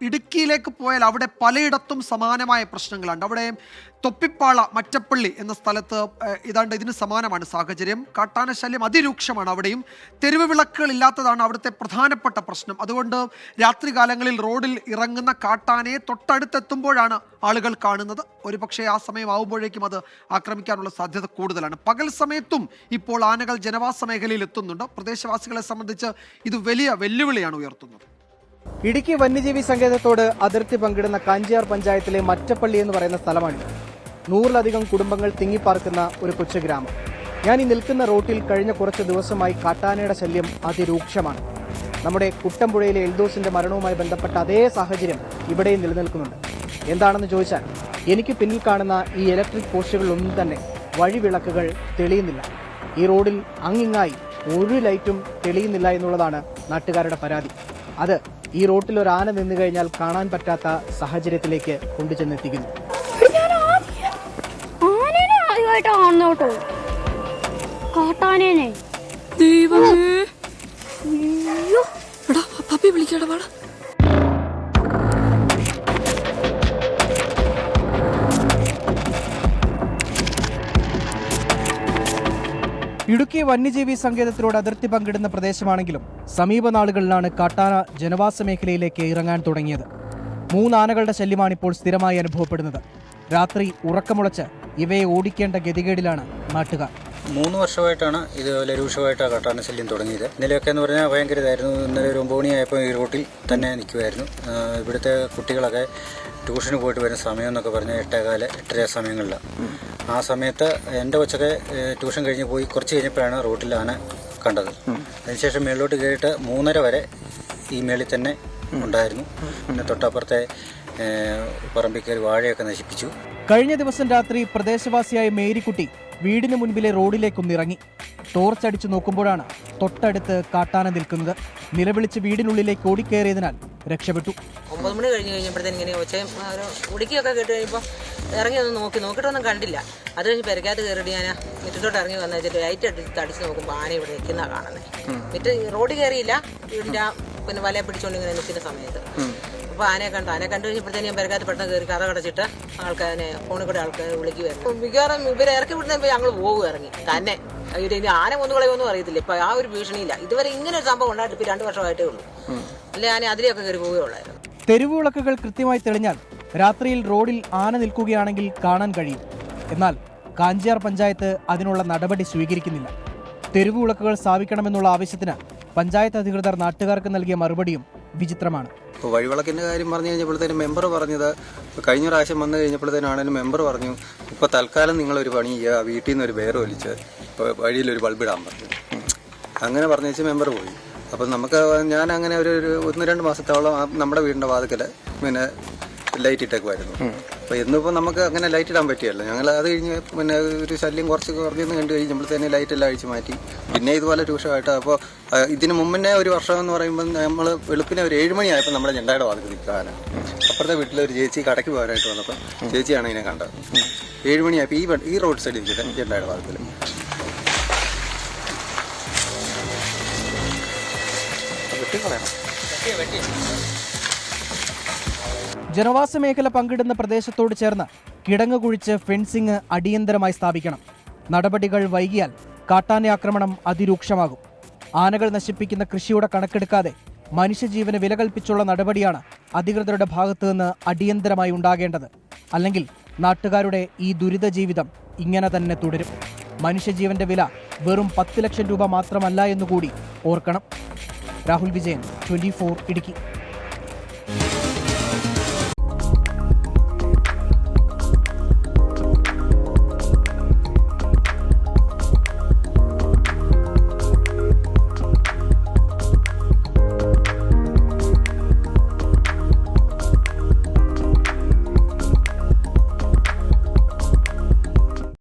ഇടുക്കിയിലേക്ക് പോയാൽ അവിടെ പലയിടത്തും സമാനമായ പ്രശ്നങ്ങളുണ്ട്. അവിടെ തൊപ്പിപ്പാള മറ്റപ്പള്ളി എന്ന സ്ഥലത്ത് ഇതിന് സമാനമാണ് സാഹചര്യം. കാട്ടാന ശല്യം അതിരൂക്ഷമാണ്. അവിടെയും തെരുവ് വിളക്കുകൾ ഇല്ലാത്തതാണ് അവിടുത്തെ പ്രധാനപ്പെട്ട പ്രശ്നം. അതുകൊണ്ട് രാത്രികാലങ്ങളിൽ റോഡിൽ ഇറങ്ങുന്ന കാട്ടാനയെ തൊട്ടടുത്തെത്തുമ്പോഴാണ് ആളുകൾ കാണുന്നത്. ഒരുപക്ഷെ ആ സമയമാവുമ്പോഴേക്കും അത് ആക്രമിക്കാനുള്ള സാധ്യത കൂടുതലാണ്. പകൽ സമയത്തും ഇപ്പോൾ ആനകൾ ജനവാസ മേഖലയിൽ എത്തുന്നുണ്ട്. പ്രദേശവാസികളെ സംബന്ധിച്ച് ഇത് വലിയ വെല്ലുവിളിയാണ് ഉയർത്തുന്നത്. ഇടുക്കി വന്യജീവി സങ്കേതത്തോട് അതിർത്തി പങ്കിടുന്ന കാഞ്ചിയാർ പഞ്ചായത്തിലെ മറ്റപ്പള്ളി എന്ന് പറയുന്ന സ്ഥലമാണിത്. 100-ലധികം കുടുംബങ്ങൾ തിങ്ങിപ്പാർക്കുന്ന ഒരു കൊച്ചു ഗ്രാമം. ഞാൻ ഈ നിൽക്കുന്ന റോട്ടിൽ കഴിഞ്ഞ കുറച്ച് ദിവസമായി കാട്ടാനയുടെ ശല്യം അതിരൂക്ഷമാണ്. നമ്മുടെ കുട്ടമ്പുഴയിലെ എൽദോസിന്റെ മരണവുമായി ബന്ധപ്പെട്ട അതേ സാഹചര്യം ഇവിടെയും നിലനിൽക്കുന്നുണ്ട്. എന്താണെന്ന് ചോദിച്ചാൽ എനിക്ക് പിന്നിൽ കാണുന്ന ഈ ഇലക്ട്രിക് പോസ്റ്റുകളിലൊന്നും തന്നെ വഴിവിളക്കുകൾ തെളിയുന്നില്ല. ഈ റോഡിൽ അങ്ങിങ്ങായി ഒരു ലൈറ്റും തെളിയുന്നില്ല എന്നുള്ളതാണ് നാട്ടുകാരുടെ പരാതി. അത് ഈ റോട്ടിൽ ഒരു ആന നിന്നു കഴിഞ്ഞാൽ കാണാൻ പറ്റാത്ത സാഹചര്യത്തിലേക്ക് കൊണ്ടുചെന്നെത്തിക്കുന്നു. ഇടുക്കി വന്യജീവി സങ്കേതത്തിലൂടെ അതിർത്തി പങ്കിടുന്ന പ്രദേശമാണെങ്കിലും സമീപ നാളുകളിലാണ് കാട്ടാന ജനവാസ മേഖലയിലേക്ക് ഇറങ്ങാൻ തുടങ്ങിയത്. 3 ആനകളുടെ ശല്യമാണിപ്പോൾ സ്ഥിരമായി അനുഭവപ്പെടുന്നത്. രാത്രി ഉറക്കമുളച്ച് ഇവയെ ഓടിക്കേണ്ട ഗതികേടിലാണ് നാട്ടുകാർ. 3 വർഷമായിട്ടാണ് ഇതുപോലെ രൂക്ഷമായിട്ട് കാട്ടാന ശല്യം തുടങ്ങിയത്. ഇന്നലെയൊക്കെ എന്ന് പറഞ്ഞാൽ ഭയങ്കര ഇതായിരുന്നു. ഇന്നലെ ഒരു 9 മണിയായപ്പോൾ ഈ റൂട്ടിൽ തന്നെ നിൽക്കുമായിരുന്നു. ഇവിടുത്തെ കുട്ടികളൊക്കെ ട്യൂഷന് പോയിട്ട് വരുന്ന സമയം എന്നൊക്കെ പറഞ്ഞാൽ 8:15, 8:30 സമയങ്ങളിലാണ്. ആ സമയത്ത് എൻ്റെ കൊച്ചൊക്കെ ട്യൂഷൻ കഴിഞ്ഞ് പോയി കുറച്ച് കഴിഞ്ഞപ്പോഴാണ് റൂട്ടിൽ ആന കണ്ടത്. അതിനുശേഷം മേളിലോട്ട് കയറിയിട്ട് 3:30 വരെ ഈ മേളിൽ തന്നെ ഉണ്ടായിരുന്നു. പിന്നെ തൊട്ടപ്പുറത്തെ പറമ്പിൽ കയറി വാഴയൊക്കെ നശിപ്പിച്ചു. കഴിഞ്ഞ ദിവസം രാത്രി പ്രദേശവാസിയായ മേരിക്കുട്ടി വീടിന് മുൻപിലെ റോഡിലേക്കൊന്നിറങ്ങി. ടോർച്ചടിച്ചു നോക്കുമ്പോഴാണ് തൊട്ടടുത്ത് കാട്ടാന നിൽക്കുന്നത്. നിലവിളിച്ച് വീടിനുള്ളിലേക്ക് ഓടിക്കയറിയതിനാൽ രക്ഷപ്പെട്ടു. 9 മണി കഴിഞ്ഞപ്പോഴത്തേന് ഇങ്ങനെ ഒച്ചയും ഉടുക്കിയൊക്കെ കേട്ട് കഴിയുമ്പോൾ ഇറങ്ങി ഒന്ന് നോക്കിയിട്ടൊന്നും കണ്ടില്ല. അത് കഴിഞ്ഞ് പെരക്കകത്ത് കയറിയിട്ട് ഞാൻ മുറ്റത്തോട്ട് ഇറങ്ങി വന്നു വെച്ചിട്ട് ലൈറ്റ് അടിച്ച് നോക്കുമ്പോൾ ആന ഇവിടെ നിൽക്കുന്ന കാണുന്നത്. എന്നിട്ട് റോഡ് കയറിയില്ല, വീടിൻ്റെ പിന്നെ വലയെ പിടിച്ചുകൊണ്ട് ഇങ്ങനെ നിൽക്കുന്ന സമയത്ത് അപ്പോൾ ആനയെ കണ്ടു കഴിഞ്ഞപ്പോഴത്തേന് ഞാൻ പെരക്കകത്ത് പെട്ടെന്ന് കയറി കഥ കടച്ചിട്ട് ആൾക്കാരെ ഫോണിൽ കൂടെ ആൾക്കാർ വിളിക്കുമായിരുന്നു. മിക്കവാറും ഇവരെ ഇറക്കി വിടുന്നപ്പോൾ ഞങ്ങൾ പോകും ഇറങ്ങി തന്നെ. ഇനി ആന കൊന്നുകളയൊന്നും അറിയത്തില്ല. ഇപ്പം ആ ഒരു ഭീഷണിയില്ല. ഇതുവരെ ഇങ്ങനെ ഒരു സംഭവം ഉണ്ടായിട്ട് ഇപ്പോൾ 2 വർഷമായിട്ടേ ഉള്ളൂ. അല്ലെ ആന അതിലെയൊക്കെ കയറി പോവുകയുള്ളായിരുന്നു. തെരുവ് വിളക്കുകൾ കൃത്യമായി തെളിഞ്ഞാൽ രാത്രിയിൽ റോഡിൽ ആന നിൽക്കുകയാണെങ്കിൽ കാണാൻ കഴിയും. എന്നാൽ കാഞ്ചിയാർ പഞ്ചായത്ത് അതിനുള്ള നടപടി സ്വീകരിക്കുന്നില്ല. തെരുവ് വിളക്കുകൾ സ്ഥാപിക്കണമെന്നുള്ള ആവശ്യത്തിന് പഞ്ചായത്ത് അധികൃതർ നാട്ടുകാർക്ക് നൽകിയ മറുപടിയും വിചിത്രമാണ്. ഇപ്പോൾ വഴിവിളക്കിൻ്റെ കാര്യം പറഞ്ഞു കഴിഞ്ഞപ്പോഴത്തേനും മെമ്പർ പറഞ്ഞത്, കഴിഞ്ഞ പ്രാവശ്യം വന്നു കഴിഞ്ഞപ്പോഴത്തേനാണെങ്കിലും മെമ്പർ പറഞ്ഞു, ഇപ്പോൾ തൽക്കാലം നിങ്ങളൊരു പണി ചെയ്യുക, വീട്ടിൽ നിന്ന് ഒരു ബെയർ വലിച്ച് വഴിയിലൊരു ബൾബിടാൻ പറഞ്ഞു. അങ്ങനെ പറഞ്ഞേച്ച് മെമ്പർ പോയി. അപ്പം ഞാൻ അങ്ങനെ ഒരു 1-2 മാസത്തോളം നമ്മുടെ വീടിൻ്റെ വാതിക്കൽ പിന്നെ ലൈറ്റ് ഇട്ടേക്കുമായിരുന്നു. അപ്പോൾ എന്നിപ്പോൾ നമുക്ക് അങ്ങനെ ലൈറ്റ് ഇടാൻ പറ്റിയല്ലോ. ഞങ്ങൾ അത് കഴിഞ്ഞ് പിന്നെ ഒരു ശല്യം കുറഞ്ഞെന്ന് കണ്ടു കഴിഞ്ഞപ്പോഴത്തേന് ലൈറ്റ് എല്ലാം അഴിച്ച് മാറ്റി. പിന്നെ ഇതുപോലെ രൂക്ഷമായിട്ട് അപ്പോൾ ഇതിന് മുന്നേ ഒരു വർഷം എന്ന് പറയുമ്പോൾ നമ്മൾ വെളുപ്പിനെ ഒരു 7 മണിയായപ്പോൾ നമ്മുടെ ജെണ്ടായുടെ വാതിൽ നിൽക്കാനാണ്. അപ്പുറത്തെ വീട്ടിലെ ഒരു ചേച്ചി കടയ്ക്ക് പോകാനായിട്ട് വന്നപ്പോൾ ചേച്ചിയാണ് ഇതിനെ കണ്ടത്. 7 മണിയായപ്പോൾ ഈ റോഡ് സൈഡിൽ ഇരിക്കുന്നത് ജെണ്ടായുടെ വാതിൽ. ജനവാസ മേഖല പങ്കിടുന്ന പ്രദേശത്തോട് ചേർന്ന് കിടങ്ങ് കുഴിച്ച് ഫെൻസിംഗ് അടിയന്തരമായി സ്ഥാപിക്കണം. നടപടികൾ വൈകിയാൽ കാട്ടാന ആക്രമണം അതിരൂക്ഷമാകും. ആനകൾ നശിപ്പിക്കുന്ന കൃഷിയുടെ കണക്കെടുക്കാതെ മനുഷ്യജീവന് വില കൽപ്പിച്ചുള്ള നടപടിയാണ് അധികൃതരുടെ ഭാഗത്തുനിന്ന് അടിയന്തരമായി ഉണ്ടാകേണ്ടത്. അല്ലെങ്കിൽ നാട്ടുകാരുടെ ഈ ദുരിത ജീവിതം ഇങ്ങനെ തന്നെ തുടരും. മനുഷ്യജീവന്റെ വില വെറും 10 ലക്ഷം രൂപ മാത്രമല്ല എന്നുകൂടി ഓർക്കണം. രാഹുൽ വിജയൻ, 24 ഇടുക്കി.